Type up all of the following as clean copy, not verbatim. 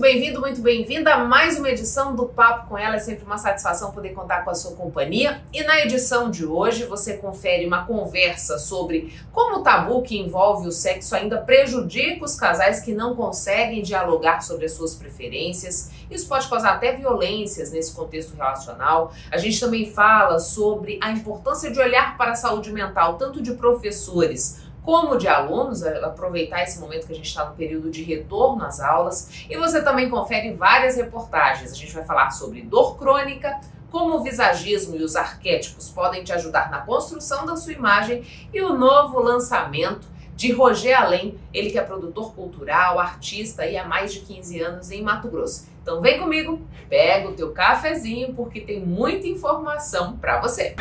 bem-vindo, muito bem-vinda a mais uma edição do Papo com Ela. É sempre uma satisfação poder contar com a sua companhia. E na edição de hoje você confere uma conversa sobre como o tabu que envolve o sexo ainda prejudica os casais que não conseguem dialogar sobre as suas preferências. Isso pode causar até violências nesse contexto relacional. A gente também fala sobre a importância de olhar para a saúde mental, tanto de professores como de alunos, aproveitar esse momento que a gente está no período de retorno às aulas. E você também confere várias reportagens. A gente vai falar sobre dor crônica, como o visagismo e os arquétipos podem te ajudar na construção da sua imagem e o novo lançamento de Roger Além, ele que é produtor cultural, artista e há mais de 15 anos em Mato Grosso. Então vem comigo, pega o teu cafezinho porque tem muita informação para você.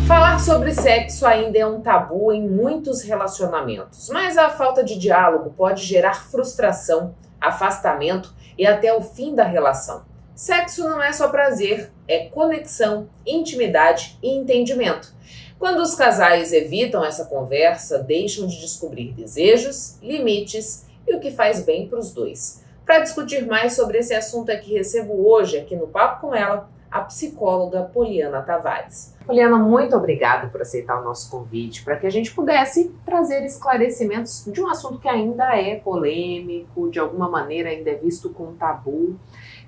Falar sobre sexo ainda é um tabu em muitos relacionamentos, mas a falta de diálogo pode gerar frustração, afastamento e até o fim da relação. Sexo não é só prazer, é conexão, intimidade e entendimento. Quando os casais evitam essa conversa, deixam de descobrir desejos, limites e o que faz bem para os dois. Para discutir mais sobre esse assunto é que recebo hoje aqui no Papo com Ela, a psicóloga Poliana Tavares. Poliana, muito obrigada por aceitar o nosso convite para que a gente pudesse trazer esclarecimentos de um assunto que ainda é polêmico, de alguma maneira ainda é visto como tabu,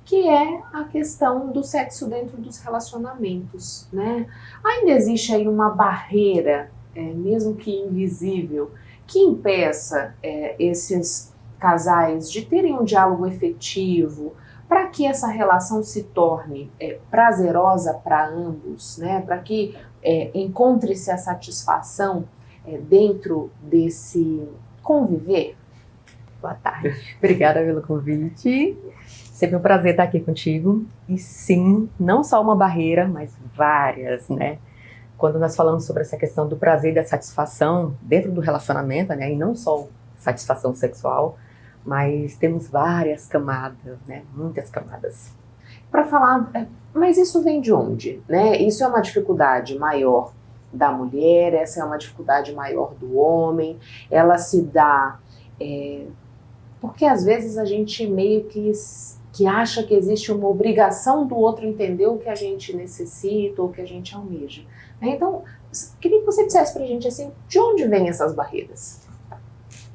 que é a questão do sexo dentro dos relacionamentos, né? Ainda existe aí uma barreira, mesmo que invisível, que impeça esses casais de terem um diálogo efetivo, para que essa relação se torne prazerosa para ambos, né? Para que encontre-se a satisfação dentro desse conviver. Boa tarde. Obrigada pelo convite. Sempre um prazer estar aqui contigo. E sim, não só uma barreira, mas várias, né? Quando nós falamos sobre essa questão do prazer e da satisfação dentro do relacionamento, né? E não só satisfação sexual, mas temos várias camadas, né? Muitas camadas. Para falar, mas isso vem de onde, né? Isso é uma dificuldade maior da mulher, essa é uma dificuldade maior do homem, ela se dá porque às vezes a gente meio que acha que existe uma obrigação do outro entender o que a gente necessita ou o que a gente almeja. Então, queria que você dissesse pra gente assim, de onde vêm essas barreiras?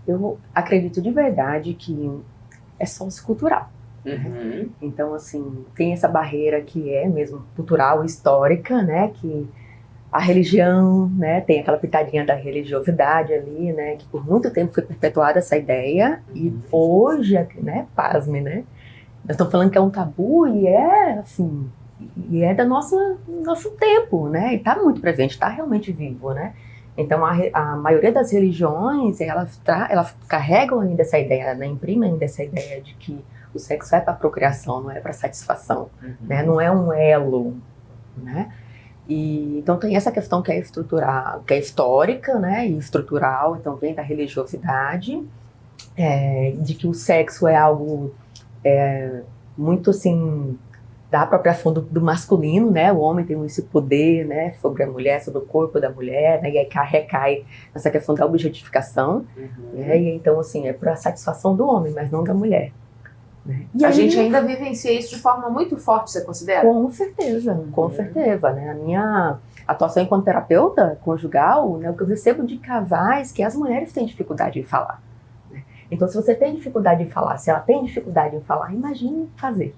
Eu acredito de verdade que é sociocultural. Uhum. Então, assim, tem essa barreira que é mesmo cultural, histórica, né? Que a religião, né? Tem aquela pitadinha da religiosidade ali, né? Que por muito tempo foi perpetuada essa ideia. Uhum. E hoje, né? Pasme, né? Nós estamos falando que é um tabu e é, assim, e é do nosso tempo, né? E está muito presente, está realmente vivo, né? Então, a maioria das religiões, elas carregam ainda essa ideia, né? Imprimem ainda essa ideia de que o sexo é para procriação, não é para satisfação, né? Não é um elo, né? E, então, tem essa questão que é estrutural, que é histórica, né? E estrutural, então vem da religiosidade, de que o sexo é algo muito, assim, da apropriação do masculino, né? O homem tem esse poder, né? Sobre a mulher, sobre o corpo da mulher, né? E aí recai nessa questão da objetificação, né? E então, assim, é para a satisfação do homem, mas não da mulher, né? E a gente ainda vivencia isso de forma muito forte, você considera? Com certeza, com certeza, né? A minha atuação enquanto terapeuta conjugal, né? O que eu recebo de casais que as mulheres têm dificuldade em falar, né? Então, se você tem dificuldade em falar, se ela tem dificuldade em falar, imagine fazer.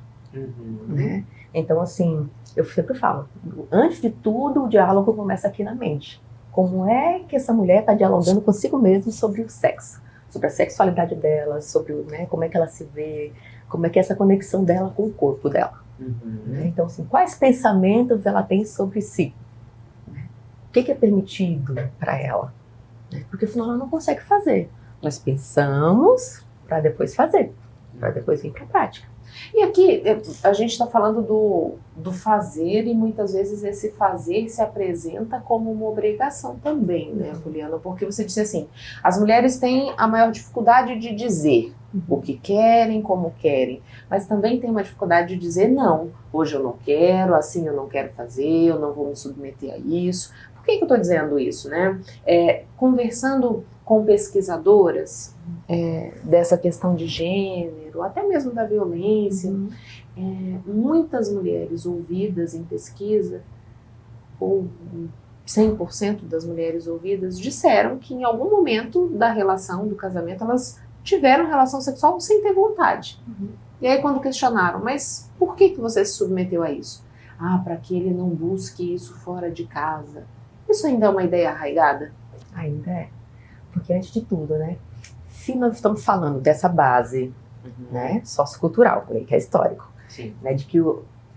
Né? Então, assim, eu sempre falo, antes de tudo, o diálogo começa aqui na mente. Como é que essa mulher está dialogando consigo mesma sobre o sexo, sobre a sexualidade dela, sobre, né, como é que ela se vê, como é que é essa conexão dela com o corpo dela. Né? Então, assim, quais pensamentos ela tem sobre si? Né? O que é permitido para ela? Né? Porque senão ela não consegue fazer. Nós pensamos para depois fazer, para depois vir para a prática. E aqui a gente está falando do fazer e muitas vezes esse fazer se apresenta como uma obrigação também, né, Poliana? Porque você disse assim, as mulheres têm a maior dificuldade de dizer o que querem, como querem, mas também tem uma dificuldade de dizer não, hoje eu não quero, assim eu não quero fazer, eu não vou me submeter a isso. Por que eu estou dizendo isso, né? Conversando com pesquisadoras dessa questão de gênero, até mesmo da violência, muitas mulheres ouvidas em pesquisa, ou 100% das mulheres ouvidas, disseram que em algum momento da relação, do casamento, elas tiveram relação sexual sem ter vontade. E aí quando questionaram, mas por que você se submeteu a isso? Para que ele não busque isso fora de casa. Isso ainda é uma ideia arraigada? Ainda é. Porque antes de tudo, né? Se nós estamos falando dessa base, né, sociocultural, que é histórico, né, de que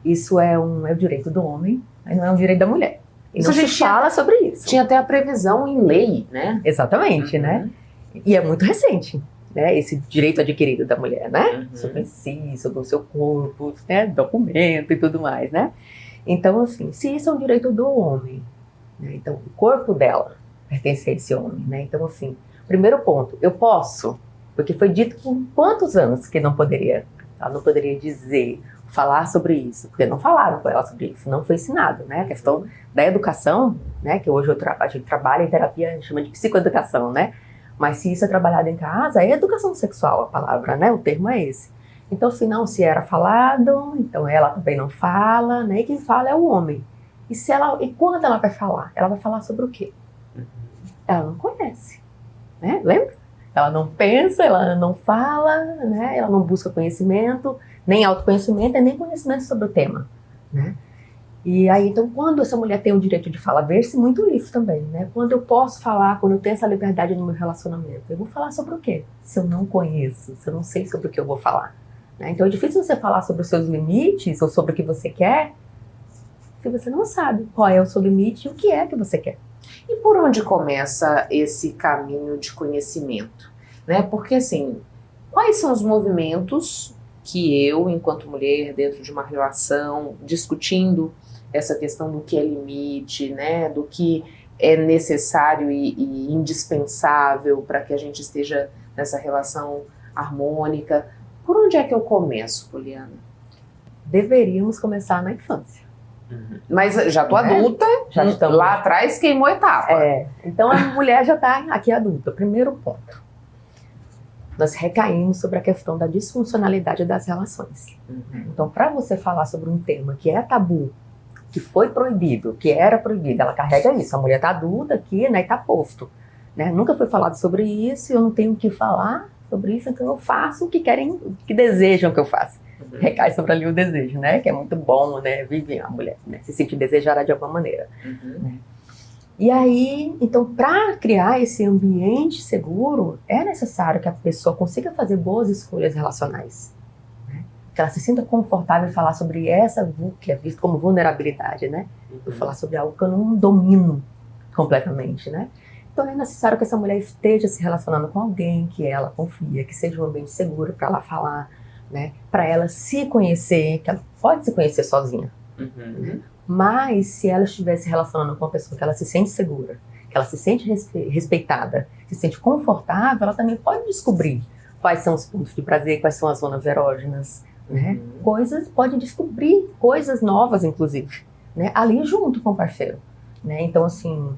isso é o direito do homem, mas não é um direito da mulher. E não se fala sobre isso. Tinha até a previsão em lei, né? Exatamente, né? E é muito recente, né? Esse direito adquirido da mulher, né? Sobre si, sobre o seu corpo, né? Documento e tudo mais, né? Então, assim, se isso é um direito do homem, né? Então o corpo dela pertence a esse homem, né? Então, assim, primeiro ponto, eu posso, porque foi dito por quantos anos que não poderia, ela não poderia dizer, falar sobre isso, porque não falaram com ela sobre isso, não foi ensinado, né? A questão da educação, né? Que hoje a gente trabalha em terapia, a gente chama de psicoeducação, né? Mas se isso é trabalhado em casa, é educação sexual a palavra, né? O termo é esse. Então, se não se era falado, então ela também não fala, né? E quem fala é o homem. E quando ela vai falar? Ela vai falar sobre o quê? Ela não conhece, né? Lembra? Ela não pensa, ela não fala, né? Ela não busca conhecimento, nem autoconhecimento, nem conhecimento sobre o tema, né? E aí, então, quando essa mulher tem o direito de falar, vê-se muito isso também, né? Quando eu posso falar, quando eu tenho essa liberdade no meu relacionamento, eu vou falar sobre o quê? Se eu não conheço, se eu não sei sobre o que eu vou falar, né? Então é difícil você falar sobre os seus limites ou sobre o que você quer, se você não sabe qual é o seu limite e o que é que você quer. E por onde começa esse caminho de conhecimento, né? Porque assim, quais são os movimentos que eu, enquanto mulher, dentro de uma relação, discutindo essa questão do que é limite, né? Do que é necessário e indispensável para que a gente esteja nessa relação harmônica. Por onde é que eu começo, Poliana? Deveríamos começar na infância. Mas já tô adulta, já estamos... lá atrás queimou etapa. Então a mulher já está aqui adulta. Primeiro ponto, nós recaímos sobre a questão da disfuncionalidade das relações. Então, para você falar sobre um tema que é tabu, que foi proibido, que era proibido, ela carrega isso. A mulher está adulta aqui, né, e está posto, né? Nunca foi falado sobre isso, eu não tenho o que falar sobre isso, então eu faço o que querem, o que desejam que eu faça. Recai sobre ali o desejo, né? Que é muito bom, né? Viver a mulher, né? Se sentir desejada de alguma maneira. Né? E aí, então, para criar esse ambiente seguro, é necessário que a pessoa consiga fazer boas escolhas relacionais. Né? Que ela se sinta confortável em falar sobre essa, que é visto como vulnerabilidade, né? Eu falar sobre algo que eu não domino completamente, né? Então é necessário que essa mulher esteja se relacionando com alguém que ela confia, que seja um ambiente seguro para ela falar, né? Para ela se conhecer, que ela pode se conhecer sozinha. Né? Mas se ela estiver se relacionando com uma pessoa que ela se sente segura, que ela se sente respeitada, se sente confortável, ela também pode descobrir quais são os pontos de prazer, quais são as zonas erógenas, né? Pode descobrir coisas novas, inclusive, né? Ali junto com o parceiro, né? Então, assim,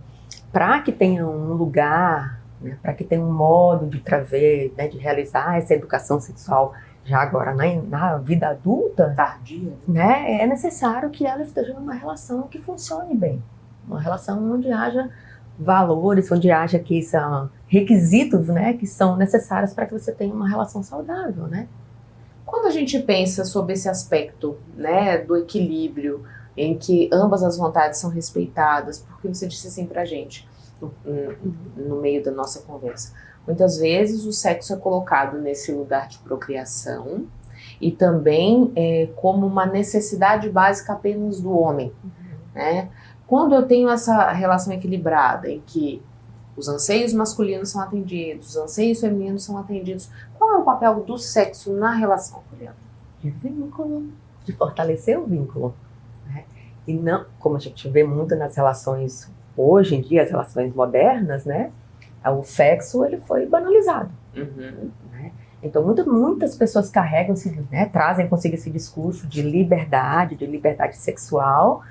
para que tenha um lugar, né? Para que tenha um modo de trazer, né? De realizar essa educação sexual já agora na vida adulta, tardia, né, é necessário que ela esteja numa relação que funcione bem. Uma relação onde haja valores, onde haja que são requisitos, né, que são necessários para que você tenha uma relação saudável, né? Quando a gente pensa sobre esse aspecto, né, do equilíbrio, em que ambas as vontades são respeitadas, porque você disse assim pra gente, no meio da nossa conversa, muitas vezes o sexo é colocado nesse lugar de procriação e também como uma necessidade básica apenas do homem, né? Quando eu tenho essa relação equilibrada em que os anseios masculinos são atendidos, os anseios femininos são atendidos, qual é o papel do sexo na relação, Poliana? De vínculo, de fortalecer o vínculo, né? E não, como a gente vê muito nas relações hoje em dia, as relações modernas, né? O sexo, ele foi banalizado. Né? Então, muitas pessoas carregam, né, trazem consigo esse discurso de liberdade sexual,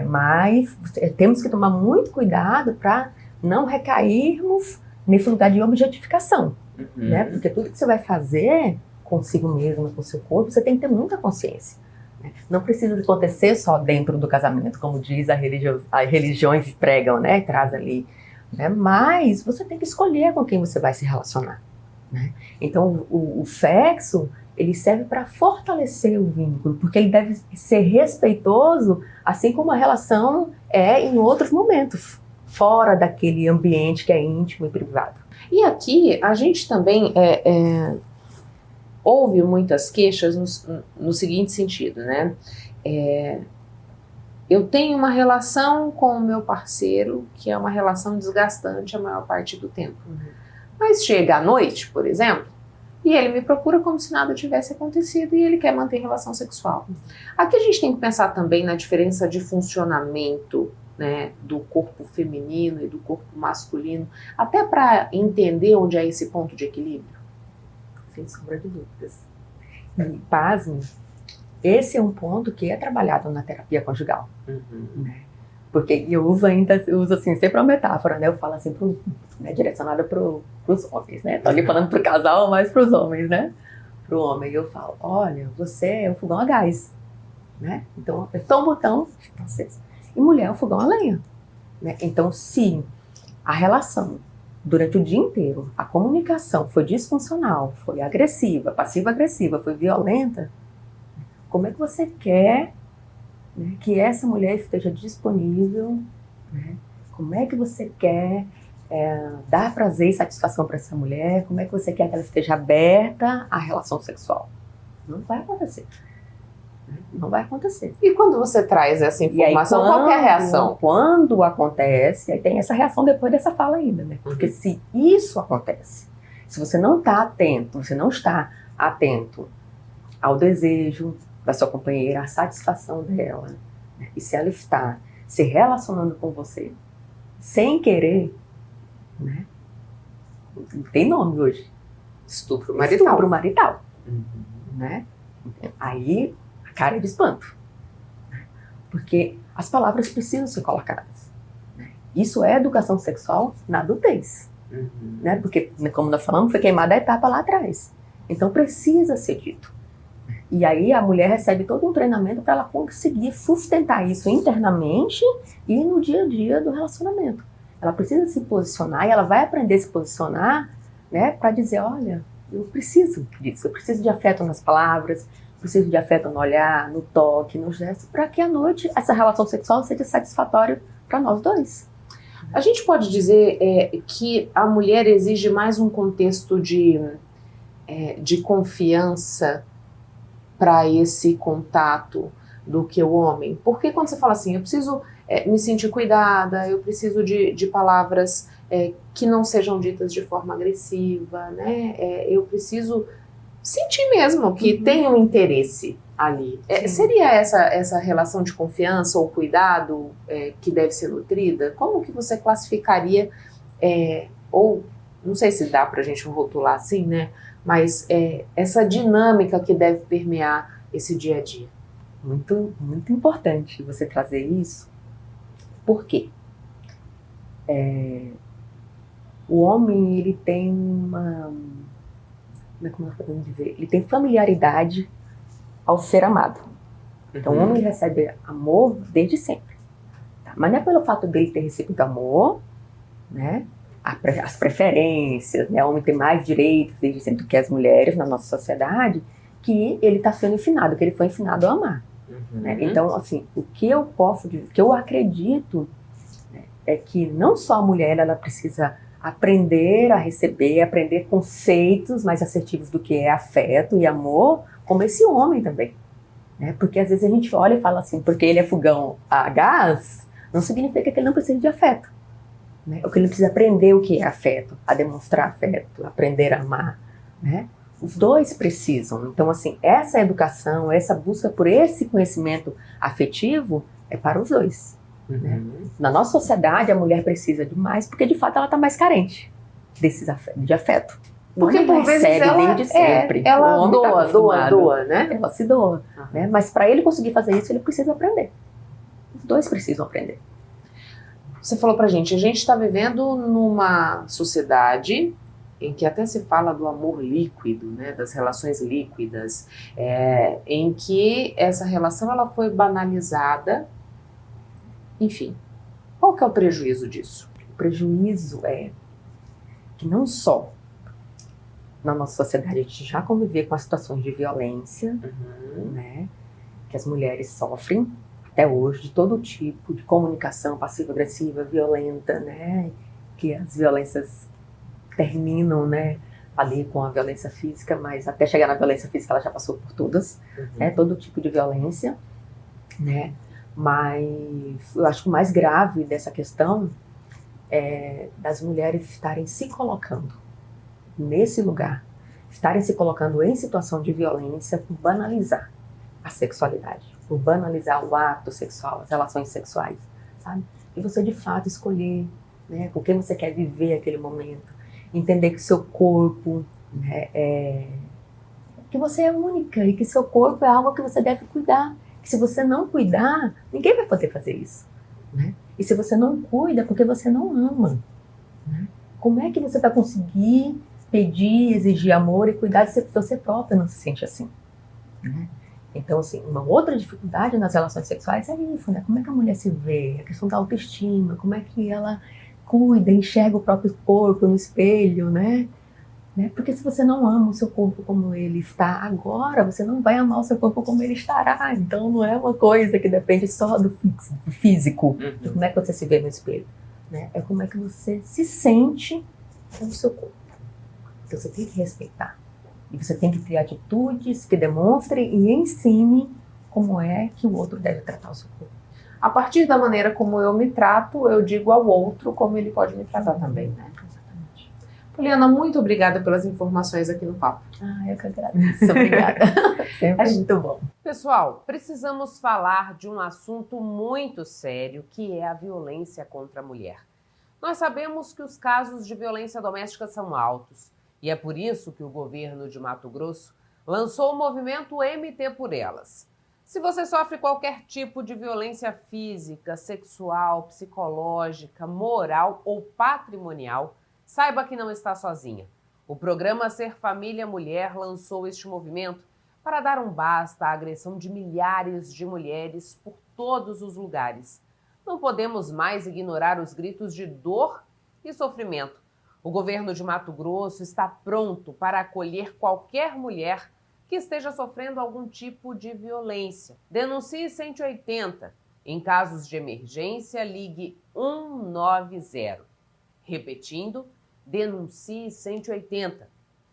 mas temos que tomar muito cuidado para não recairmos nesse lugar de objetificação, Uhum. né? Porque tudo que você vai fazer consigo mesmo, com o seu corpo, você tem que ter muita consciência. Não precisa acontecer só dentro do casamento, como diz as religiões pregam, né? Traz ali. Né? Mas você tem que escolher com quem você vai se relacionar. Né? Então, o sexo, ele serve para fortalecer o vínculo, porque ele deve ser respeitoso, assim como a relação é em outros momentos, fora daquele ambiente que é íntimo e privado. E aqui a gente também ouve muitas queixas no seguinte sentido, né? Eu tenho uma relação com o meu parceiro que é uma relação desgastante a maior parte do tempo. Mas chega à noite, por exemplo, e ele me procura como se nada tivesse acontecido e ele quer manter relação sexual. Aqui a gente tem que pensar também na diferença de funcionamento, né, do corpo feminino e do corpo masculino, até para entender onde é esse ponto de equilíbrio. Sem sombra de dúvidas. E, pasme, esse é um ponto que é trabalhado na terapia conjugal. Né? Porque eu uso assim, sempre uma metáfora, né? Eu falo assim, direcionada para os homens, né? Tô ali falando para o casal, mas para os homens, né? Para o homem, eu falo, olha, você é um fogão a gás, né? Então, apertou um botão, fica aceso. E mulher é um fogão a lenha, né? Então, se a relação durante o dia inteiro, a comunicação foi disfuncional, foi agressiva, passiva-agressiva, foi violenta, como é que você quer, né, que essa mulher esteja disponível, né? Como é que você quer dar prazer e satisfação para essa mulher? Como é que você quer que ela esteja aberta à relação sexual? Não vai acontecer. Não vai acontecer. E quando você traz essa informação, qual é a reação? Quando acontece, aí tem essa reação depois dessa fala ainda, né? Porque se isso acontece, se você não está atento, você não está atento ao desejo da sua companheira, à satisfação dela, né? E se ela está se relacionando com você sem querer, né? Tem nome hoje. Estupro marital. Estupro marital. Né? Aí a cara é de espanto. Porque as palavras precisam ser colocadas. Né? Isso é educação sexual na adultez. Né? Porque, como nós falamos, foi queimada a etapa lá atrás. Então precisa ser dito. E aí a mulher recebe todo um treinamento para ela conseguir sustentar isso internamente e no dia a dia do relacionamento. Ela precisa se posicionar e ela vai aprender a se posicionar, né, para dizer, olha, eu preciso disso, eu preciso de afeto nas palavras, preciso de afeto no olhar, no toque, no gesto, para que à noite essa relação sexual seja satisfatória para nós dois. A gente pode dizer que a mulher exige mais um contexto de confiança para esse contato do que o homem? Porque quando você fala assim, eu preciso me sentir cuidada, eu preciso de palavras que não sejam ditas de forma agressiva, né? Eu preciso sentir mesmo que tem um interesse ali. Seria essa relação de confiança ou cuidado que deve ser nutrida? Como que você classificaria, ou não sei se dá pra gente rotular assim, né? Mas essa dinâmica que deve permear esse dia a dia? Muito, muito importante você trazer isso. Por quê? O homem, ele tem como nós podemos dizer? Ele tem familiaridade ao ser amado. Então, o homem recebe amor desde sempre. Tá? Mas não é pelo fato dele ter recebido amor, né? As preferências, né? O homem tem mais direitos desde sempre do que as mulheres na nossa sociedade, que ele está sendo ensinado, que ele foi ensinado a amar. Né? Então, assim, o que eu acredito, né, é que não só a mulher ela precisa aprender a receber, aprender conceitos mais assertivos do que é afeto e amor, como esse homem também. Né? Porque às vezes a gente olha e fala assim, porque ele é fogão a gás, não significa que ele não precisa de afeto. Né? Ou que ele precisa aprender o que é afeto, a demonstrar afeto, aprender a amar. Né? Os dois precisam. Então, assim, essa educação, essa busca por esse conhecimento afetivo é para os dois. Né? Na nossa sociedade, a mulher precisa de mais, porque de fato ela está mais carente de afeto. Porque por vezes ela desde sempre. Ela doa, né? Ela se doa. Né? Mas para ele conseguir fazer isso, ele precisa aprender. Os dois precisam aprender. Você falou pra gente, a gente está vivendo numa sociedade em que até se fala do amor líquido, né, das relações líquidas, em que essa relação ela foi banalizada. Enfim, qual que é o prejuízo disso? O prejuízo é que não só na nossa sociedade a gente já conviver com as situações de violência, né, que as mulheres sofrem até hoje, de todo tipo de comunicação passiva-agressiva, violenta, né, que as violências terminam, né, ali com a violência física, mas até chegar na violência física ela já passou por todas, né, todo tipo de violência, né, mas eu acho que o mais grave dessa questão é das mulheres estarem se colocando nesse lugar, estarem se colocando em situação de violência por banalizar a sexualidade, por banalizar o ato sexual, as relações sexuais, sabe? E você de fato escolher, né, com quem você quer viver aquele momento, entender que seu corpo, né, que você é única e que seu corpo é algo que você deve cuidar. Que se você não cuidar, ninguém vai poder fazer isso, né? E se você não cuida, é porque você não ama, né? Como é que você vai conseguir pedir, exigir amor e cuidar se você própria não se sente assim, né? Então, assim, uma outra dificuldade nas relações sexuais é isso, né? Como é que a mulher se vê? A questão da autoestima, como é que ela cuida, enxerga o próprio corpo no espelho, né? Porque se você não ama o seu corpo como ele está agora, você não vai amar o seu corpo como ele estará. Então não é uma coisa que depende só do físico, de como é que você se vê no espelho, né? É como é que você se sente com o seu corpo. Então você tem que respeitar. E você tem que ter atitudes que demonstrem e ensinem como é que o outro deve tratar o seu corpo. A partir da maneira como eu me trato, eu digo ao outro como ele pode me tratar também, né? Exatamente. Poliana, muito obrigada pelas informações aqui no Papo. Eu que agradeço. Obrigada. Sempre muito bom. Pessoal, precisamos falar de um assunto muito sério, que é a violência contra a mulher. Nós sabemos que os casos de violência doméstica são altos, e é por isso que o governo de Mato Grosso lançou o movimento MT por Elas. Se você sofre qualquer tipo de violência física, sexual, psicológica, moral ou patrimonial, saiba que não está sozinha. O programa Ser Família Mulher lançou este movimento para dar um basta à agressão de milhares de mulheres por todos os lugares. Não podemos mais ignorar os gritos de dor e sofrimento. O governo de Mato Grosso está pronto para acolher qualquer mulher que esteja sofrendo algum tipo de violência. Denuncie 180. Em casos de emergência, ligue 190. Repetindo, denuncie 180.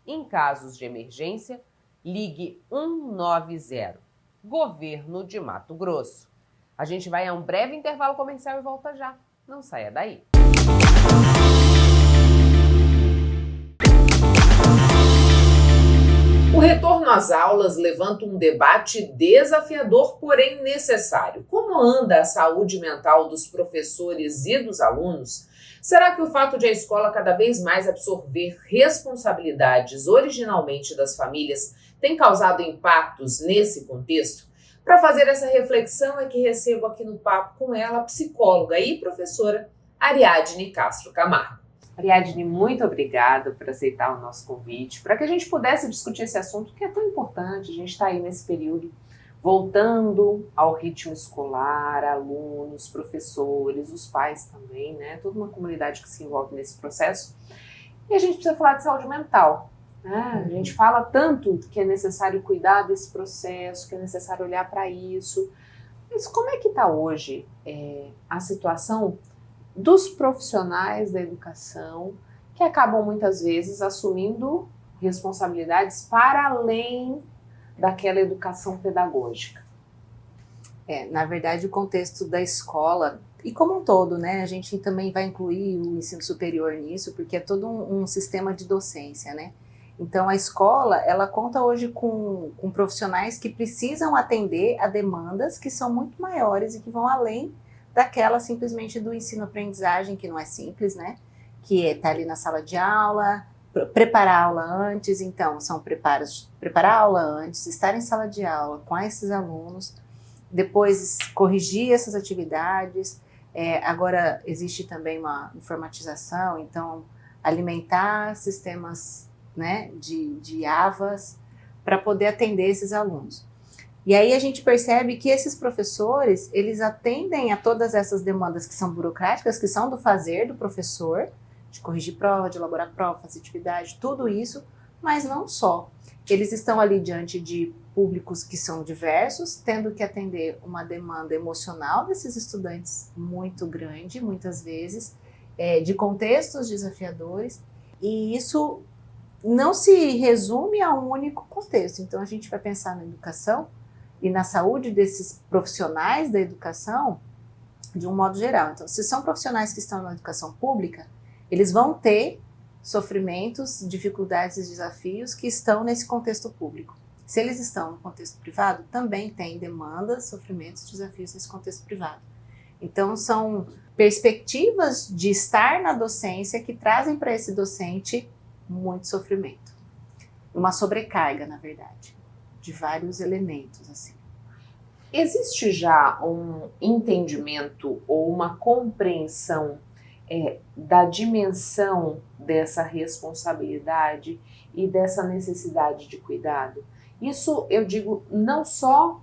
Em casos de emergência, ligue 190. Governo de Mato Grosso. A gente vai a um breve intervalo comercial e volta já. Não saia daí. O retorno às aulas levanta um debate desafiador, porém necessário. Como anda a saúde mental dos professores e dos alunos? Será que o fato de a escola cada vez mais absorver responsabilidades originalmente das famílias tem causado impactos nesse contexto? Para fazer essa reflexão é que recebo aqui no Papo com ela a psicóloga e professora Ariadne Castro Camargo. Ariadne, muito obrigada por aceitar o nosso convite, para que a gente pudesse discutir esse assunto que é tão importante. A gente está aí nesse período voltando ao ritmo escolar, alunos, professores, os pais também, né? Toda uma comunidade que se envolve nesse processo. E a gente precisa falar de saúde mental, né? A gente fala tanto que é necessário cuidar desse processo, que é necessário olhar para isso. Mas como é que está hoje a situação dos profissionais da educação que acabam muitas vezes assumindo responsabilidades para além daquela educação pedagógica? Na verdade, o contexto da escola, e como um todo, né, a gente também vai incluir o ensino superior nisso, porque é todo um sistema de docência, né? Então, a escola, ela conta hoje com profissionais que precisam atender a demandas que são muito maiores e que vão além daquela simplesmente do ensino-aprendizagem, que não é simples, né? Que é estar ali na sala de aula, preparar a aula antes. Então, são preparar a aula antes, estar em sala de aula com esses alunos, depois corrigir essas atividades, Agora, existe também uma informatização, então, alimentar sistemas, né, de AVAs para poder atender esses alunos. E aí a gente percebe que esses professores, eles atendem a todas essas demandas que são burocráticas, que são do fazer do professor, de corrigir prova, de elaborar prova, fazer atividade, tudo isso, mas não só. Eles estão ali diante de públicos que são diversos, tendo que atender uma demanda emocional desses estudantes muito grande, muitas vezes, de contextos desafiadores, e isso não se resume a um único contexto. Então a gente vai pensar na educação e na saúde desses profissionais da educação de um modo geral. Então, se são profissionais que estão na educação pública, eles vão ter sofrimentos, dificuldades e desafios que estão nesse contexto público. Se eles estão no contexto privado, também tem demandas, sofrimentos, desafios nesse contexto privado. Então, são perspectivas de estar na docência que trazem para esse docente muito sofrimento. Uma sobrecarga, na verdade, de vários elementos, assim. Existe já um entendimento ou uma compreensão da dimensão dessa responsabilidade e dessa necessidade de cuidado? Isso eu digo não só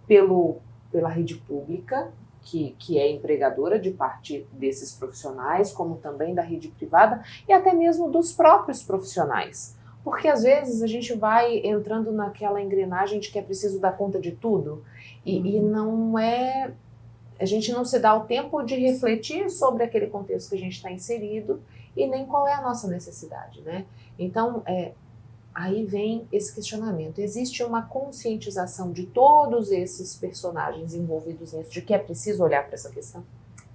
pela rede pública, que é empregadora de parte desses profissionais, como também da rede privada e até mesmo dos próprios profissionais. Porque às vezes a gente vai entrando naquela engrenagem de que é preciso dar conta de tudo e não é... A gente não se dá o tempo de refletir sobre aquele contexto que a gente está inserido e nem qual é a nossa necessidade, né? Então, aí vem esse questionamento. Existe uma conscientização de todos esses personagens envolvidos nisso, de que é preciso olhar para essa questão?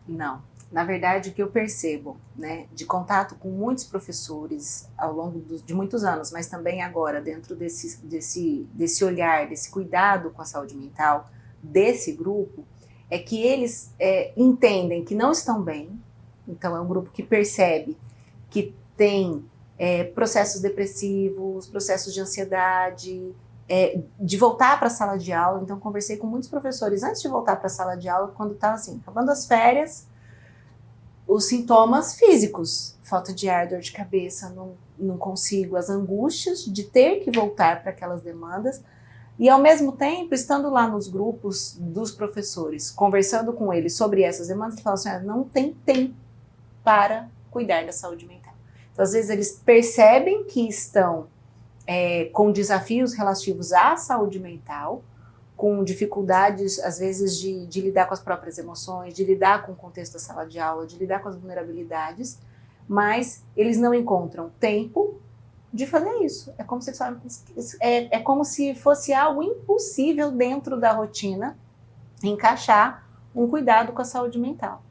Não. Na verdade, o que eu percebo, né, de contato com muitos professores ao longo de muitos anos, mas também agora, dentro desse olhar, desse cuidado com a saúde mental, desse grupo, é que eles entendem que não estão bem. Então, é um grupo que percebe que tem processos depressivos, processos de ansiedade, de voltar para a sala de aula. Então, conversei com muitos professores antes de voltar para a sala de aula, quando estava assim, acabando as férias, os sintomas físicos, falta de ar, dor de cabeça, não consigo, as angústias de ter que voltar para aquelas demandas, e ao mesmo tempo, estando lá nos grupos dos professores, conversando com eles sobre essas demandas, eles falam assim, não tem tempo para cuidar da saúde mental. Então, às vezes, eles percebem que estão com desafios relativos à saúde mental, com dificuldades, às vezes, de lidar com as próprias emoções, de lidar com o contexto da sala de aula, de lidar com as vulnerabilidades, mas eles não encontram tempo de fazer isso. É como se fosse algo impossível dentro da rotina encaixar um cuidado com a saúde mental.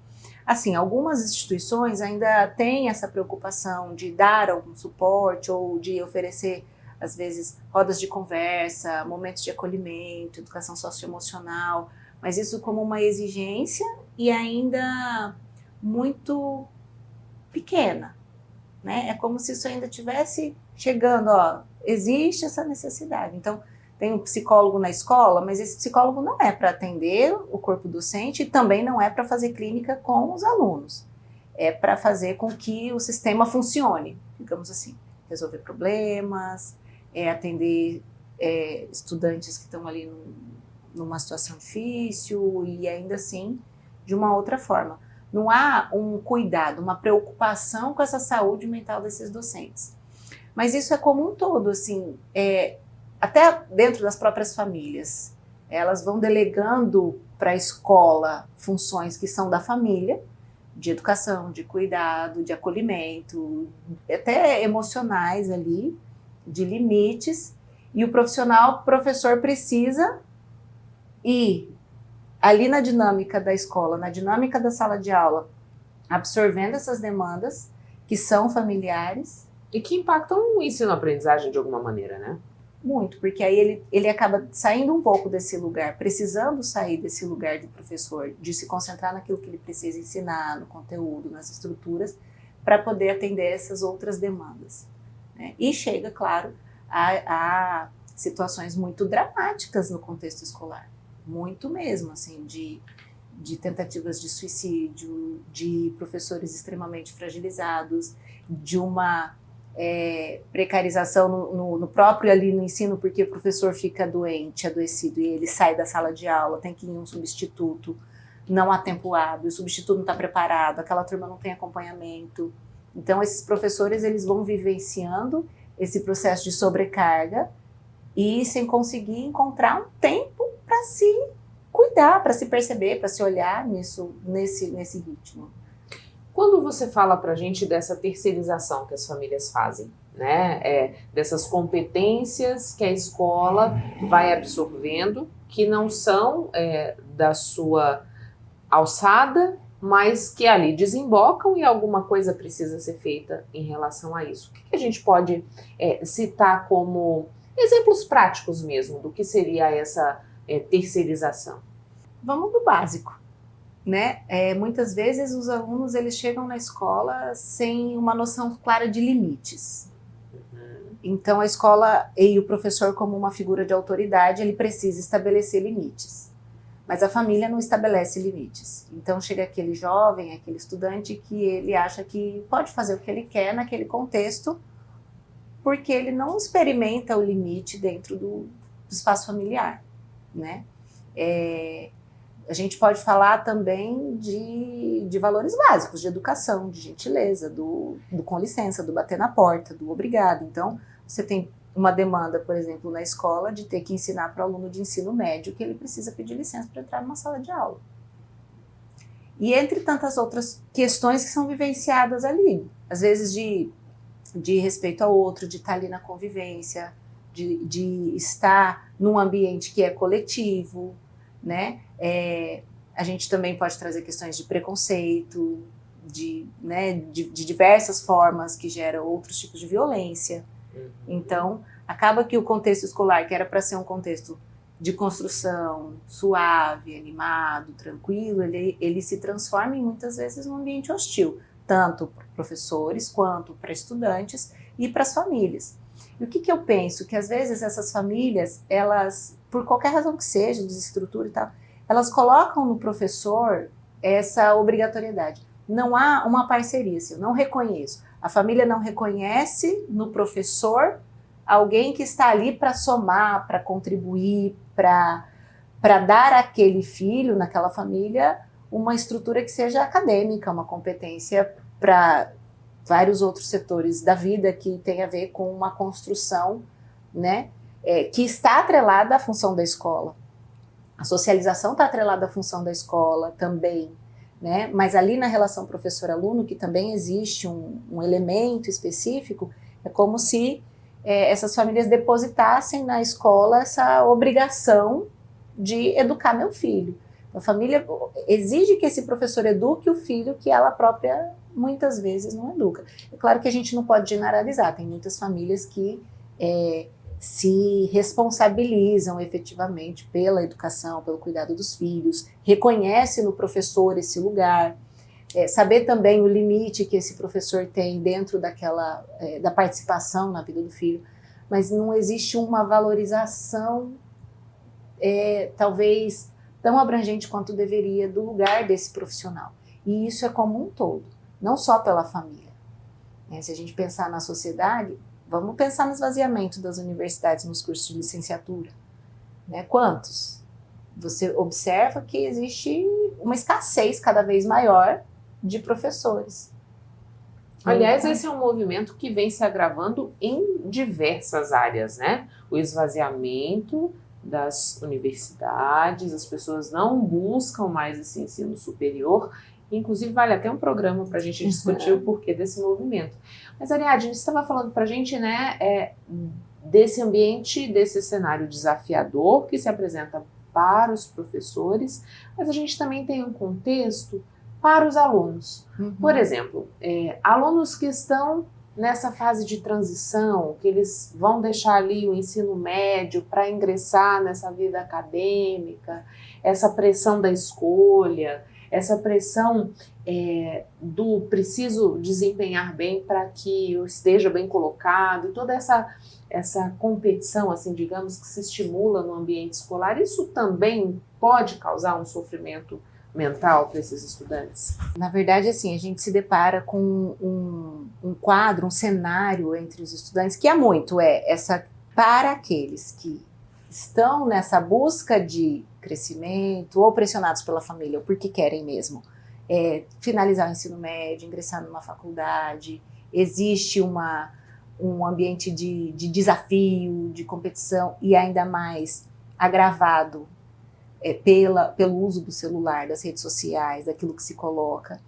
Assim, algumas instituições ainda têm essa preocupação de dar algum suporte ou de oferecer, às vezes, rodas de conversa, momentos de acolhimento, educação socioemocional, mas isso como uma exigência e ainda muito pequena, né? É como se isso ainda estivesse chegando, existe essa necessidade. Então, tem um psicólogo na escola, mas esse psicólogo não é para atender o corpo docente e também não é para fazer clínica com os alunos. É para fazer com que o sistema funcione, digamos assim, resolver problemas, atender estudantes que estão ali numa situação difícil e ainda assim de uma outra forma. Não há um cuidado, uma preocupação com essa saúde mental desses docentes. Mas isso é como um todo, assim, até dentro das próprias famílias. Elas vão delegando para a escola funções que são da família, de educação, de cuidado, de acolhimento, até emocionais ali, de limites, e o professor precisa ir ali na dinâmica da escola, na dinâmica da sala de aula, absorvendo essas demandas que são familiares. E que impactam o ensino-aprendizagem de alguma maneira, né? Muito, porque aí ele acaba saindo um pouco desse lugar, precisando sair desse lugar de professor, de se concentrar naquilo que ele precisa ensinar, no conteúdo, nas estruturas, para poder atender essas outras demandas, né? E chega, claro, a situações muito dramáticas no contexto escolar, muito mesmo, assim, de tentativas de suicídio, de professores extremamente fragilizados, de uma precarização no próprio ali no ensino, porque o professor fica doente, adoecido, e ele sai da sala de aula, tem que ir um substituto, não há tempo hábil, o substituto não está preparado, aquela turma não tem acompanhamento. Então, esses professores eles vão vivenciando esse processo de sobrecarga e sem conseguir encontrar um tempo para se cuidar, para se perceber, para se olhar nesse ritmo. Quando você fala para a gente dessa terceirização que as famílias fazem, né, dessas competências que a escola vai absorvendo, que não são da sua alçada, mas que ali desembocam e alguma coisa precisa ser feita em relação a isso. O que a gente pode citar como exemplos práticos mesmo do que seria essa terceirização? Vamos do básico, né? Muitas vezes os alunos eles chegam na escola sem uma noção clara de limites. Então a escola e o professor, como uma figura de autoridade, ele precisa estabelecer limites. Mas a família não estabelece limites. Então chega aquele jovem, aquele estudante que ele acha que pode fazer o que ele quer naquele contexto, porque ele não experimenta o limite dentro do espaço familiar, né? A gente pode falar também de valores básicos, de educação, de gentileza, do com licença, do bater na porta, do obrigado. Então, você tem uma demanda, por exemplo, na escola, de ter que ensinar para o aluno de ensino médio que ele precisa pedir licença para entrar numa sala de aula. E entre tantas outras questões que são vivenciadas ali, às vezes de respeito ao outro, de estar ali na convivência, de estar num ambiente que é coletivo, né? A gente também pode trazer questões de preconceito, de diversas formas que geram outros tipos de violência. Então, acaba que o contexto escolar, que era para ser um contexto de construção, suave, animado, tranquilo, ele se transforma muitas vezes num ambiente hostil, tanto para professores quanto para estudantes e para as famílias. E o que eu penso? Que às vezes essas famílias, elas, por qualquer razão que seja, desestrutura e tal, elas colocam no professor essa obrigatoriedade. Não há uma parceria, assim, eu não reconheço. A família não reconhece no professor alguém que está ali para somar, para contribuir, para dar àquele filho, naquela família, uma estrutura que seja acadêmica, uma competência para vários outros setores da vida que tem a ver com uma construção, né, que está atrelada à função da escola. A socialização está atrelada à função da escola também, né? Mas ali na relação professor-aluno, que também existe um elemento específico, é como se essas famílias depositassem na escola essa obrigação de educar meu filho. A família exige que esse professor eduque o filho que ela própria muitas vezes não educa. É claro que a gente não pode generalizar, tem muitas famílias que se responsabilizam efetivamente pela educação, pelo cuidado dos filhos, reconhece no professor esse lugar, saber também o limite que esse professor tem dentro da participação na vida do filho, mas não existe uma valorização talvez tão abrangente quanto deveria do lugar desse profissional. E isso é como um todo, não só pela família. Se a gente pensar na sociedade, vamos pensar no esvaziamento das universidades nos cursos de licenciatura. Quantos? Você observa que existe uma escassez cada vez maior de professores. Aliás, esse é um movimento que vem se agravando em diversas áreas, né? O esvaziamento das universidades, as pessoas não buscam mais esse ensino superior. Inclusive, vale até um programa para a gente discutir o porquê desse movimento. Mas, Ariadne, você estava falando para a gente, né, desse ambiente, desse cenário desafiador que se apresenta para os professores, mas a gente também tem um contexto para os alunos. Por exemplo, alunos que estão nessa fase de transição, que eles vão deixar ali o ensino médio para ingressar nessa vida acadêmica, essa pressão da escolha, essa pressão do preciso desempenhar bem para que eu esteja bem colocado, e toda essa competição, assim, digamos, que se estimula no ambiente escolar, isso também pode causar um sofrimento mental para esses estudantes? Na verdade, assim, a gente se depara com um quadro, um cenário entre os estudantes que é muito, para aqueles que estão nessa busca de crescimento ou pressionados pela família ou porque querem mesmo finalizar o ensino médio, ingressar numa faculdade, existe um ambiente de desafio, de competição e ainda mais agravado pelo uso do celular, das redes sociais, daquilo que se coloca.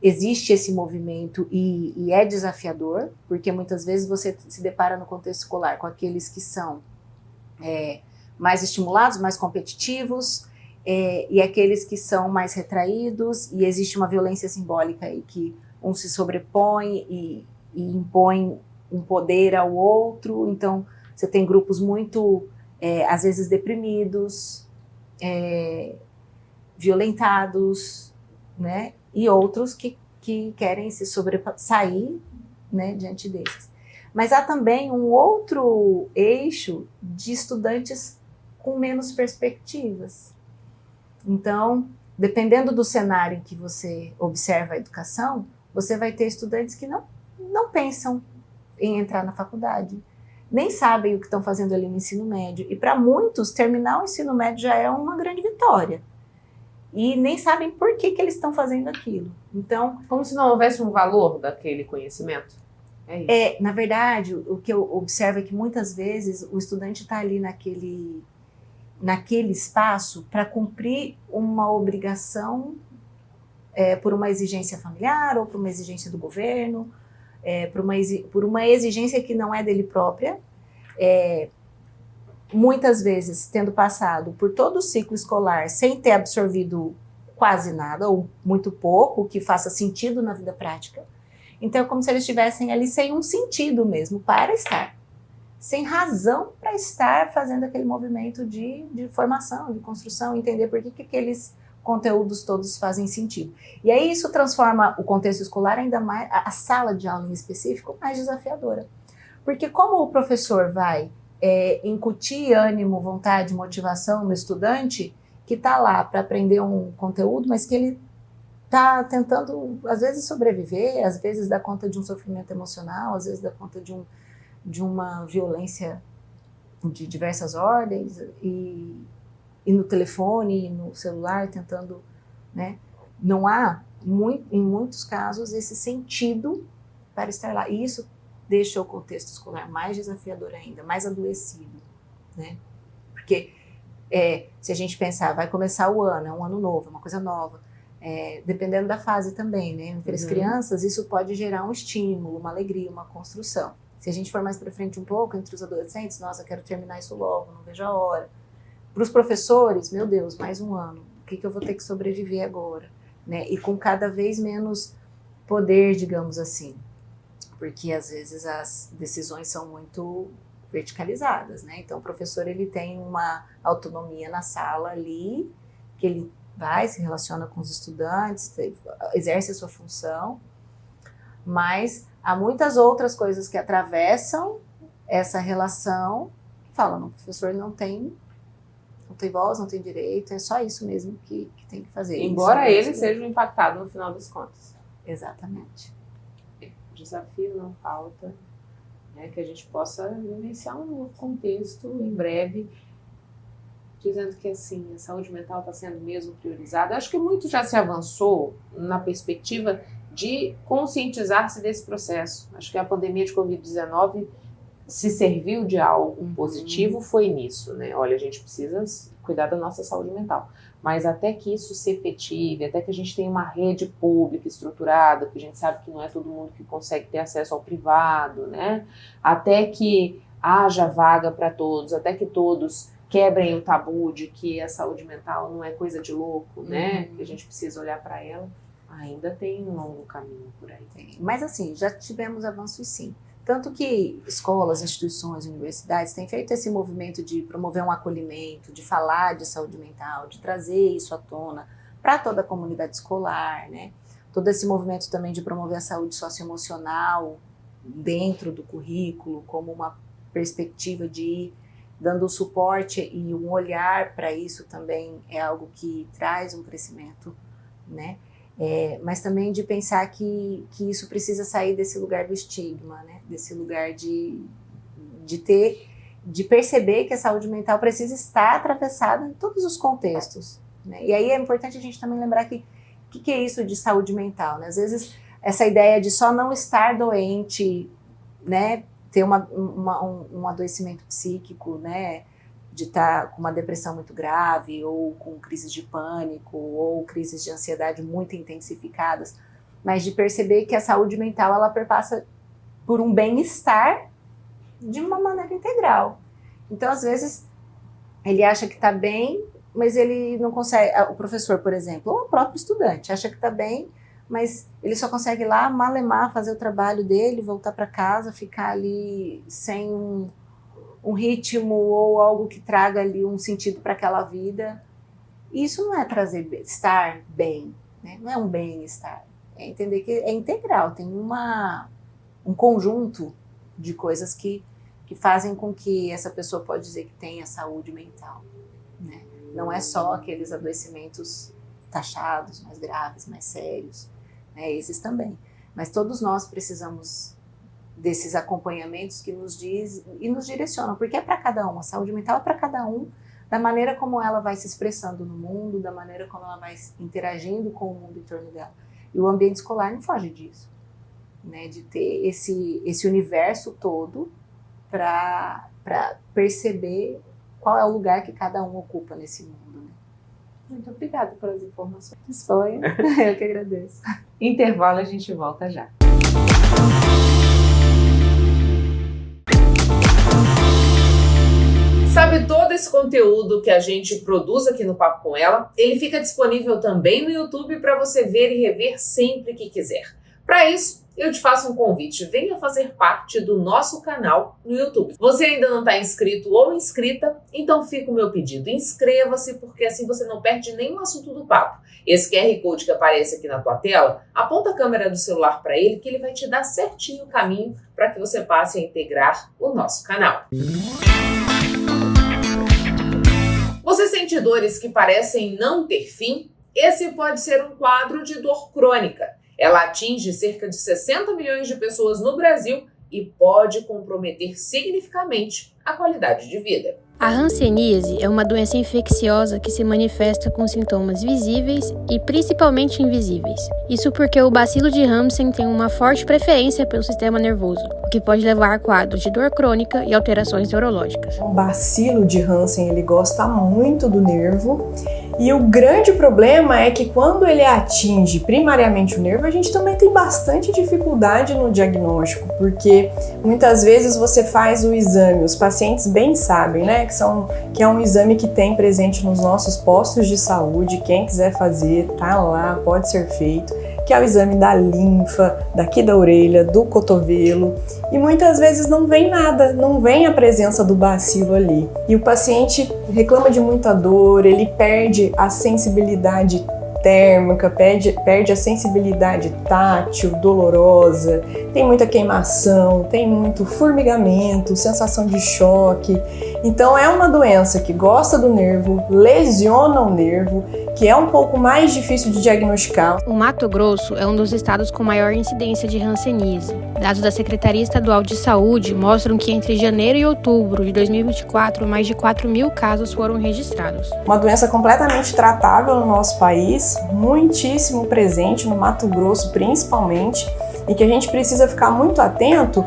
Existe esse movimento e é desafiador, porque muitas vezes você se depara no contexto escolar com aqueles que são mais estimulados, mais competitivos, e aqueles que são mais retraídos, e existe uma violência simbólica aí que um se sobrepõe e impõe um poder ao outro. Então você tem grupos muito, às vezes, deprimidos, violentados, né? E outros que querem se sobressair, né, diante desses. Mas há também um outro eixo de estudantes com menos perspectivas. Então, dependendo do cenário em que você observa a educação, você vai ter estudantes que não pensam em entrar na faculdade, nem sabem o que estão fazendo ali no ensino médio. E para muitos, terminar o ensino médio já é uma grande vitória. E nem sabem por que eles estão fazendo aquilo. Então, como se não houvesse um valor daquele conhecimento. É isso. Na verdade, o que eu observo é que muitas vezes o estudante está ali naquele espaço para cumprir uma obrigação por uma exigência familiar ou por uma exigência do governo, por uma exigência que não é dele própria, muitas vezes tendo passado por todo o ciclo escolar sem ter absorvido quase nada ou muito pouco que faça sentido na vida prática. Então é como se eles estivessem ali sem um sentido mesmo para estar, sem razão para estar fazendo aquele movimento de formação, de construção, entender por que aqueles conteúdos todos fazem sentido. E aí isso transforma o contexto escolar ainda mais, a sala de aula em específico, mais desafiadora. Porque como o professor vai incutir ânimo, vontade, motivação no estudante que está lá para aprender um conteúdo, mas que ele está tentando, às vezes, sobreviver, às vezes dá conta de um sofrimento emocional, às vezes dá conta de uma violência de diversas ordens, e no telefone, no celular, tentando, né? Não há, em muitos casos, esse sentido para estar lá. E isso deixa o contexto escolar mais desafiador ainda, mais adoecido, né? Porque se a gente pensar, vai começar o ano, é um ano novo, é uma coisa nova, dependendo da fase também, né? Entre as crianças, isso pode gerar um estímulo, uma alegria, uma construção. Se a gente for mais para frente um pouco, entre os adolescentes, nossa, quero terminar isso logo, não vejo a hora. Para os professores, meu Deus, mais um ano, o que eu vou ter que sobreviver agora? Né? E com cada vez menos poder, digamos assim, porque às vezes as decisões são muito verticalizadas, né? Então o professor ele tem uma autonomia na sala ali, que ele vai, se relaciona com os estudantes, exerce a sua função, mas há muitas outras coisas que atravessam essa relação, que falam, não, o professor não tem voz, não tem direito, é só isso mesmo que tem que fazer. Embora ele seja impactado no final das contas. Exatamente. O desafio não falta, né, que a gente possa vivenciar um novo contexto em breve, dizendo que assim, a saúde mental está sendo mesmo priorizada. Acho que muito já se avançou na perspectiva de conscientizar-se desse processo. Acho que a pandemia de Covid-19 se serviu de algo positivo, foi nisso, né? Olha, a gente precisa cuidar da nossa saúde mental. Mas até que isso se efetive, até que a gente tenha uma rede pública estruturada, que a gente sabe que não é todo mundo que consegue ter acesso ao privado, né? Até que haja vaga para todos, até que todos quebrem o tabu de que a saúde mental não é coisa de louco, né? Que a gente precisa olhar para ela. Ainda tem um longo caminho por aí. Mas assim, já tivemos avanços sim. Tanto que escolas, instituições, universidades têm feito esse movimento de promover um acolhimento, de falar de saúde mental, de trazer isso à tona para toda a comunidade escolar, né? Todo esse movimento também de promover a saúde socioemocional dentro do currículo, como uma perspectiva de dando suporte e um olhar para isso também é algo que traz um crescimento, né? Mas também de pensar que isso precisa sair desse lugar do estigma, né? Desse lugar de perceber que a saúde mental precisa estar atravessada em todos os contextos, né? E aí é importante a gente também lembrar que o que é isso de saúde mental, né? Às vezes essa ideia de só não estar doente, né? Ter um adoecimento psíquico, né? De estar com uma depressão muito grave, ou com crises de pânico, ou crises de ansiedade muito intensificadas, mas de perceber que a saúde mental, ela perpassa por um bem-estar de uma maneira integral. Então, às vezes, ele acha que está bem, mas ele não consegue, o professor, por exemplo, ou o próprio estudante, acha que está bem, mas ele só consegue ir lá, malemar, fazer o trabalho dele, voltar para casa, ficar ali sem um ritmo ou algo que traga ali um sentido para aquela vida. Isso não é estar bem, né? Não é um bem-estar. É entender que é integral, tem um conjunto de coisas que fazem com que essa pessoa pode dizer que tenha saúde mental, né? Não é só aqueles adoecimentos taxados, mais graves, mais sérios, né? Esses também. Mas todos nós precisamos desses acompanhamentos que nos diz e nos direcionam, porque é para cada um, a saúde mental é para cada um, da maneira como ela vai se expressando no mundo, da maneira como ela vai interagindo com o mundo em torno dela. E o ambiente escolar não foge disso, né? De ter esse universo todo para perceber qual é o lugar que cada um ocupa nesse mundo, né? Muito obrigada pelas informações. Foi, eu que agradeço. Intervalo, a gente volta já. Sabe, todo esse conteúdo que a gente produz aqui no Papo com Ela, ele fica disponível também no YouTube para você ver e rever sempre que quiser. Para isso, eu te faço um convite, venha fazer parte do nosso canal no YouTube. Você ainda não está inscrito ou inscrita? Então fica o meu pedido, inscreva-se, porque assim você não perde nenhum assunto do papo. Esse QR Code que aparece aqui na tua tela, aponta a câmera do celular para ele, que ele vai te dar certinho o caminho para que você passe a integrar o nosso canal. Você sente dores que parecem não ter fim? Esse pode ser um quadro de dor crônica. Ela atinge cerca de 60 milhões de pessoas no Brasil e pode comprometer significativamente a qualidade de vida. A hanseníase é uma doença infecciosa que se manifesta com sintomas visíveis e principalmente invisíveis. Isso porque o bacilo de Hansen tem uma forte preferência pelo sistema nervoso, o que pode levar a quadros de dor crônica e alterações neurológicas. O bacilo de Hansen, ele gosta muito do nervo. E o grande problema é que quando ele atinge primariamente o nervo, a gente também tem bastante dificuldade no diagnóstico, porque muitas vezes você faz o exame, os pacientes bem sabem, né, que é um exame que tem presente nos nossos postos de saúde, quem quiser fazer, tá lá, pode ser feito, que é o exame da linfa, daqui da orelha, do cotovelo, e muitas vezes não vem nada, não vem a presença do bacilo ali. E o paciente reclama de muita dor, ele perde a sensibilidade térmica, perde a sensibilidade tátil, dolorosa, tem muita queimação, tem muito formigamento, sensação de choque. Então é uma doença que gosta do nervo, lesiona o nervo, que é um pouco mais difícil de diagnosticar. O Mato Grosso é um dos estados com maior incidência de hanseníase. Dados da Secretaria Estadual de Saúde mostram que entre janeiro e outubro de 2024, mais de 4.000 casos foram registrados. Uma doença completamente tratável no nosso país, muitíssimo presente no Mato Grosso principalmente, e que a gente precisa ficar muito atento,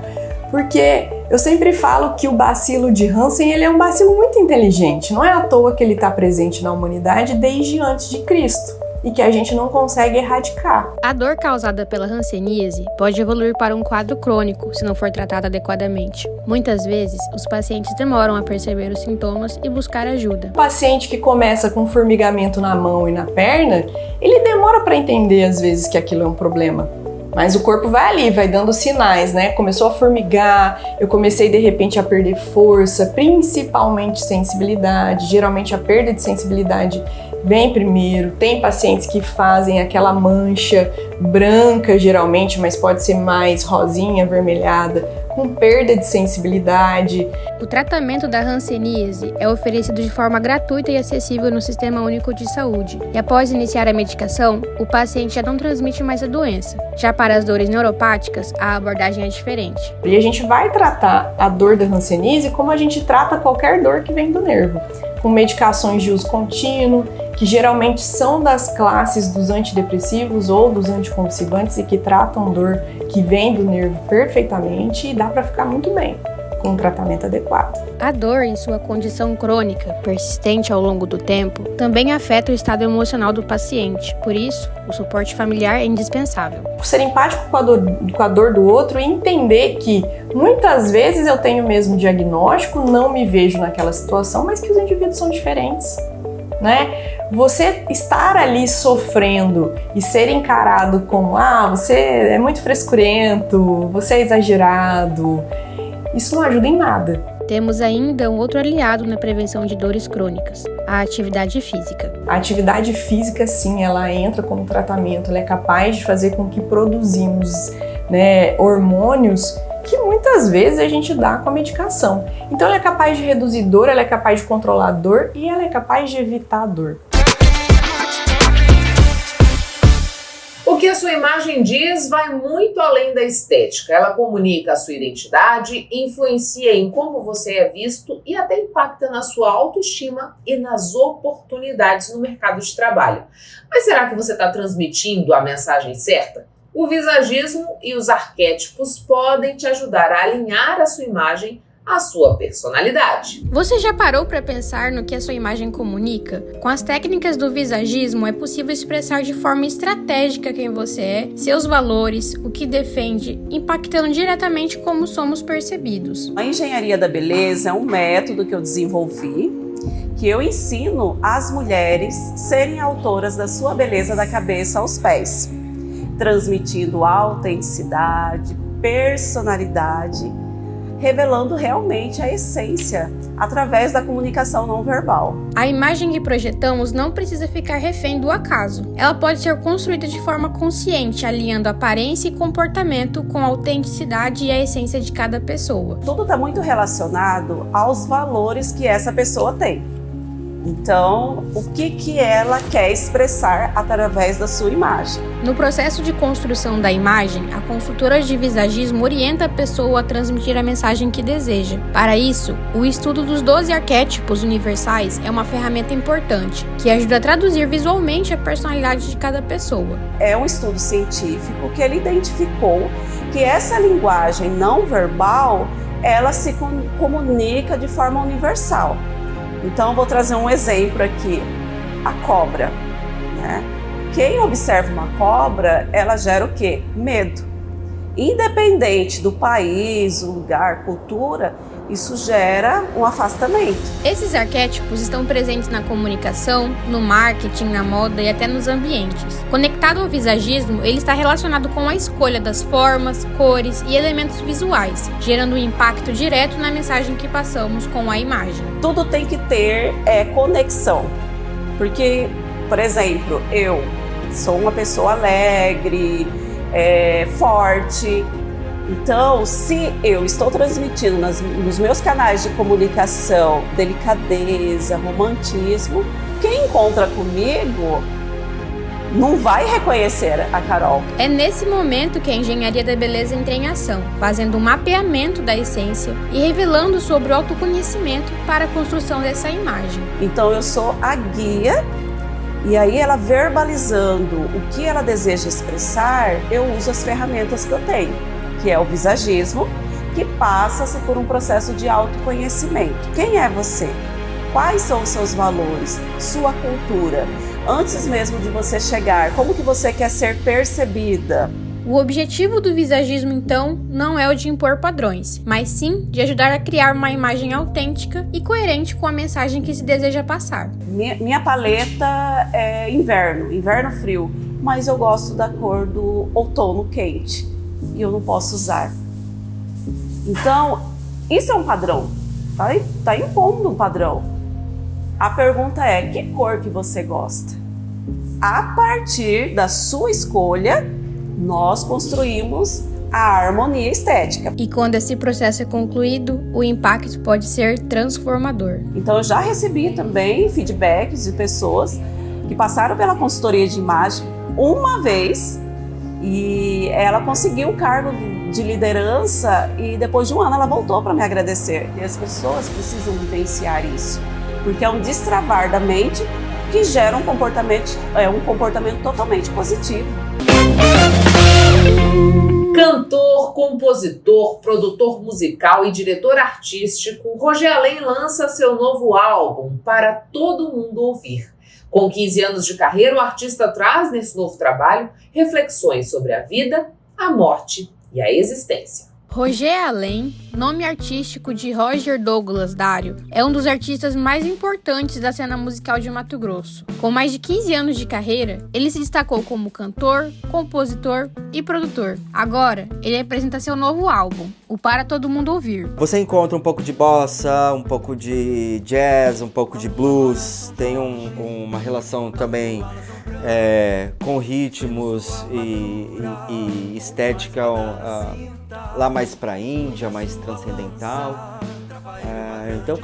porque eu sempre falo que o bacilo de Hansen, ele é um bacilo muito inteligente. Não é à toa que ele está presente na humanidade desde antes de Cristo e que a gente não consegue erradicar. A dor causada pela hanseníase pode evoluir para um quadro crônico se não for tratada adequadamente. Muitas vezes, os pacientes demoram a perceber os sintomas e buscar ajuda. O paciente que começa com formigamento na mão e na perna, ele demora para entender às vezes que aquilo é um problema. Mas o corpo vai ali, vai dando sinais, né? Começou a formigar, eu comecei de repente a perder força, principalmente sensibilidade. Geralmente a perda de sensibilidade vem primeiro. Tem pacientes que fazem aquela mancha branca geralmente, mas pode ser mais rosinha, avermelhada, com perda de sensibilidade. O tratamento da hanseníase é oferecido de forma gratuita e acessível no Sistema Único de Saúde. E após iniciar a medicação, o paciente já não transmite mais a doença. Já para as dores neuropáticas, a abordagem é diferente. E a gente vai tratar a dor da hanseníase como a gente trata qualquer dor que vem do nervo, com medicações de uso contínuo, que geralmente são das classes dos antidepressivos ou dos anticonvulsivantes e que tratam dor que vem do nervo perfeitamente, e dá para ficar muito bem com um tratamento adequado. A dor, em sua condição crônica, persistente ao longo do tempo, também afeta o estado emocional do paciente. Por isso, o suporte familiar é indispensável. Ser empático com a dor do outro e entender que muitas vezes eu tenho o mesmo diagnóstico, não me vejo naquela situação, mas que os indivíduos são diferentes, né? Você estar ali sofrendo e ser encarado como você é muito frescurento, você é exagerado, isso não ajuda em nada. Temos ainda um outro aliado na prevenção de dores crônicas, a atividade física. A atividade física, sim, ela entra como tratamento, ela é capaz de fazer com que produzimos, hormônios que muitas vezes a gente dá com a medicação. Então ela é capaz de reduzir dor, ela é capaz de controlar a dor e ela é capaz de evitar a dor. O que a sua imagem diz vai muito além da estética. Ela comunica a sua identidade, influencia em como você é visto e até impacta na sua autoestima e nas oportunidades no mercado de trabalho. Mas será que você está transmitindo a mensagem certa? O visagismo e os arquétipos podem te ajudar a alinhar a sua imagem à sua personalidade. Você já parou para pensar no que a sua imagem comunica? Com as técnicas do visagismo é possível expressar de forma estratégica quem você é, seus valores, o que defende, impactando diretamente como somos percebidos. A engenharia da beleza é um método que eu desenvolvi, que eu ensino as mulheres serem autoras da sua beleza da cabeça aos pés, transmitindo autenticidade, personalidade, revelando realmente a essência através da comunicação não verbal. A imagem que projetamos não precisa ficar refém do acaso. Ela pode ser construída de forma consciente, alinhando aparência e comportamento com a autenticidade e a essência de cada pessoa. Tudo está muito relacionado aos valores que essa pessoa tem. Então, o que ela quer expressar através da sua imagem? No processo de construção da imagem, a consultora de visagismo orienta a pessoa a transmitir a mensagem que deseja. Para isso, o estudo dos 12 arquétipos universais é uma ferramenta importante, que ajuda a traduzir visualmente a personalidade de cada pessoa. É um estudo científico que ele identificou que essa linguagem não verbal, ela se comunica de forma universal. Então, vou trazer um exemplo aqui, a cobra, né? Quem observa uma cobra, ela gera o quê? Medo. Independente do país, lugar, cultura, isso gera um afastamento. Esses arquétipos estão presentes na comunicação, no marketing, na moda e até nos ambientes. Conectado ao visagismo, ele está relacionado com a escolha das formas, cores e elementos visuais, gerando um impacto direto na mensagem que passamos com a imagem. Tudo tem que ter conexão, porque, por exemplo, eu sou uma pessoa alegre, forte. Então, se eu estou transmitindo nos meus canais de comunicação delicadeza, romantismo, quem encontra comigo não vai reconhecer a Carol. É nesse momento que a engenharia da beleza entra em ação, fazendo um mapeamento da essência e revelando sobre o autoconhecimento para a construção dessa imagem. Então, eu sou a guia. E aí, ela verbalizando o que ela deseja expressar, eu uso as ferramentas que eu tenho, que é o visagismo, que passa-se por um processo de autoconhecimento. Quem é você? Quais são os seus valores? Sua cultura? Antes mesmo de você chegar, como que você quer ser percebida? O objetivo do visagismo, então, não é o de impor padrões, mas sim de ajudar a criar uma imagem autêntica e coerente com a mensagem que se deseja passar. Minha paleta é inverno frio, mas eu gosto da cor do outono quente e eu não posso usar. Então, isso é um padrão, tá impondo um padrão. A pergunta é: que cor que você gosta? A partir da sua escolha, nós construímos a harmonia estética. E quando esse processo é concluído, o impacto pode ser transformador. Então eu já recebi também feedbacks de pessoas que passaram pela consultoria de imagem uma vez e ela conseguiu o cargo de liderança e depois de um ano ela voltou para me agradecer. E as pessoas precisam vivenciar isso, porque é um destravar da mente que gera um comportamento totalmente positivo. Cantor, compositor, produtor musical e diretor artístico, Roger Além lança seu novo álbum Para Todo Mundo Ouvir. Com 15 anos de carreira, o artista traz nesse novo trabalho reflexões sobre a vida, a morte e a existência. Roger Além, nome artístico de Roger Douglas Dário, é um dos artistas mais importantes da cena musical de Mato Grosso. Com mais de 15 anos de carreira, ele se destacou como cantor, compositor e produtor. Agora, ele apresenta seu novo álbum, o Para Todo Mundo Ouvir. Você encontra um pouco de bossa, um pouco de jazz, um pouco de blues, tem uma relação também com ritmos e estética lá mais pra Índia, mais transcendental. Então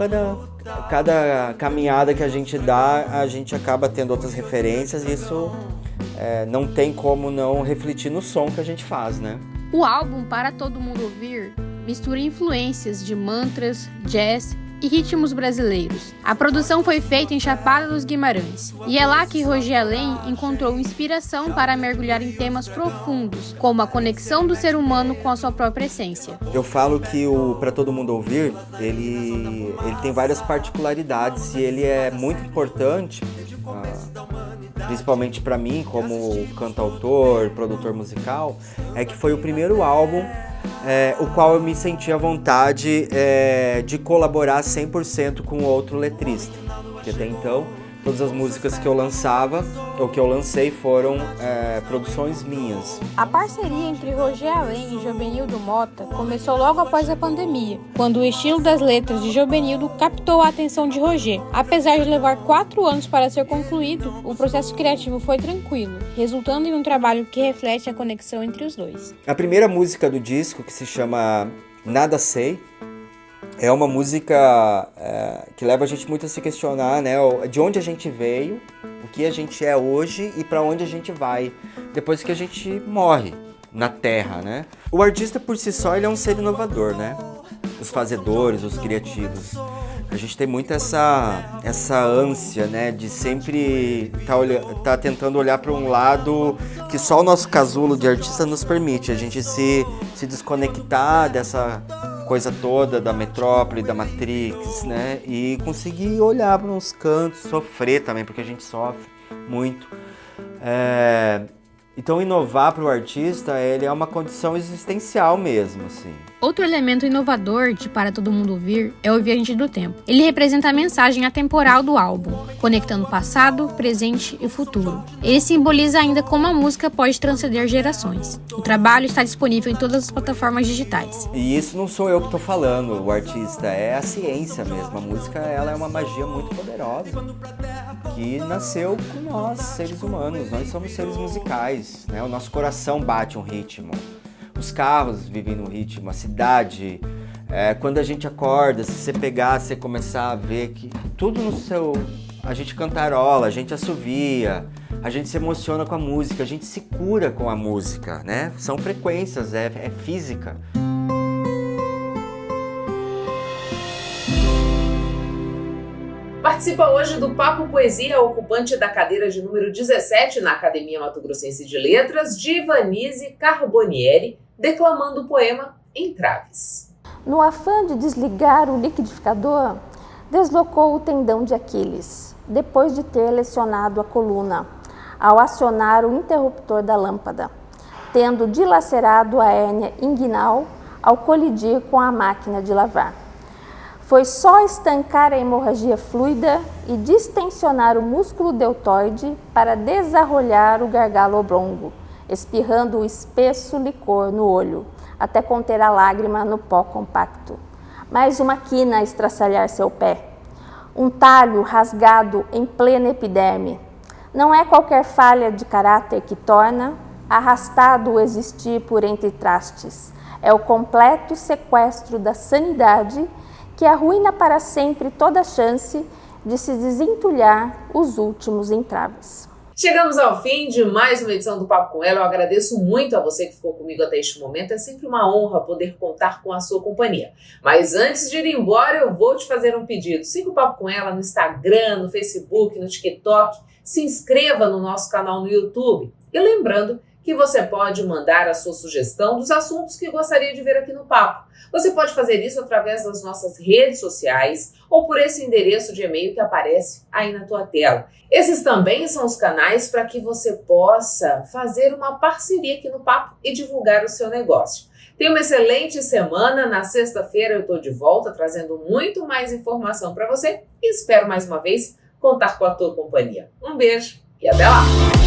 cada caminhada que a gente dá, a gente acaba tendo outras referências e isso não tem como não refletir no som que a gente faz, né? O álbum Para Todo Mundo Ouvir mistura influências de mantras, jazz e ritmos brasileiros. A produção foi feita em Chapada dos Guimarães, e é lá que Roger Além encontrou inspiração para mergulhar em temas profundos, como a conexão do ser humano com a sua própria essência. Eu falo que o Para Todo Mundo Ouvir, ele tem várias particularidades e ele é muito importante, principalmente para mim como cantautor, produtor musical, é que foi o primeiro álbum o qual eu me senti à vontade de colaborar 100% com outro letrista. Porque até então, todas as músicas que eu lançava, ou que eu lancei, foram produções minhas. A parceria entre Roger Além e Jobenildo Mota começou logo após a pandemia, quando o estilo das letras de Jobenildo captou a atenção de Roger. Apesar de levar 4 anos para ser concluído, o processo criativo foi tranquilo, resultando em um trabalho que reflete a conexão entre os dois. A primeira música do disco, que se chama Nada Sei, é uma música que leva a gente muito a se questionar, né, de onde a gente veio, o que a gente é hoje e para onde a gente vai depois que a gente morre na Terra, né? O artista por si só ele é um ser inovador, né? Os fazedores, os criativos. A gente tem muito essa ânsia, né, de sempre tá tentando olhar para um lado que só o nosso casulo de artista nos permite. A gente se desconectar dessa coisa toda da metrópole, da Matrix, né? E conseguir olhar para uns cantos, sofrer também, porque a gente sofre muito. Então inovar para o artista, ele é uma condição existencial mesmo, assim. Outro elemento inovador de Para Todo Mundo Ouvir é o Viajante do Tempo. Ele representa a mensagem atemporal do álbum, conectando passado, presente e futuro. Ele simboliza ainda como a música pode transcender gerações. O trabalho está disponível em todas as plataformas digitais. E isso não sou eu que estou falando, o artista, é a ciência mesmo. A música, ela é uma magia muito poderosa, que nasceu com nós, seres humanos. Nós somos seres musicais, né? O nosso coração bate um ritmo. Os carros vivem no ritmo, a cidade, quando a gente acorda, se você pegar, você começar a ver que tudo no seu... A gente cantarola, a gente assovia, a gente se emociona com a música, a gente se cura com a música, né? São frequências, é física. Participa hoje do Papo Poesia, ocupante da cadeira de número 17 na Academia Mato Grossense de Letras, Divanise Carbonieri, declamando o poema Entraves. No afã de desligar o liquidificador, deslocou o tendão de Aquiles, depois de ter lesionado a coluna, ao acionar o interruptor da lâmpada, tendo dilacerado a hérnia inguinal ao colidir com a máquina de lavar. Foi só estancar a hemorragia fluida e distensionar o músculo deltoide para desarrolhar o gargalo oblongo, espirrando o espesso licor no olho, até conter a lágrima no pó compacto. Mais uma quina a estraçalhar seu pé. um talho rasgado em plena epiderme. Não é qualquer falha de caráter que torna arrastado o existir por entre trastes. É o completo sequestro da sanidade que arruína para sempre toda chance de se desentulhar os últimos entraves. Chegamos ao fim de mais uma edição do Papo com Ela. Eu agradeço muito a você que ficou comigo até este momento. É sempre uma honra poder contar com a sua companhia. Mas antes de ir embora, eu vou te fazer um pedido. Siga o Papo com Ela no Instagram, no Facebook, no TikTok. Se inscreva no nosso canal no YouTube. E lembrando que você pode mandar a sua sugestão dos assuntos que gostaria de ver aqui no Papo. Você pode fazer isso através das nossas redes sociais ou por esse endereço de e-mail que aparece aí na tua tela. Esses também são os canais para que você possa fazer uma parceria aqui no Papo e divulgar o seu negócio. Tenha uma excelente semana. Na sexta-feira eu estou de volta trazendo muito mais informação para você e espero mais uma vez contar com a tua companhia. Um beijo e até lá!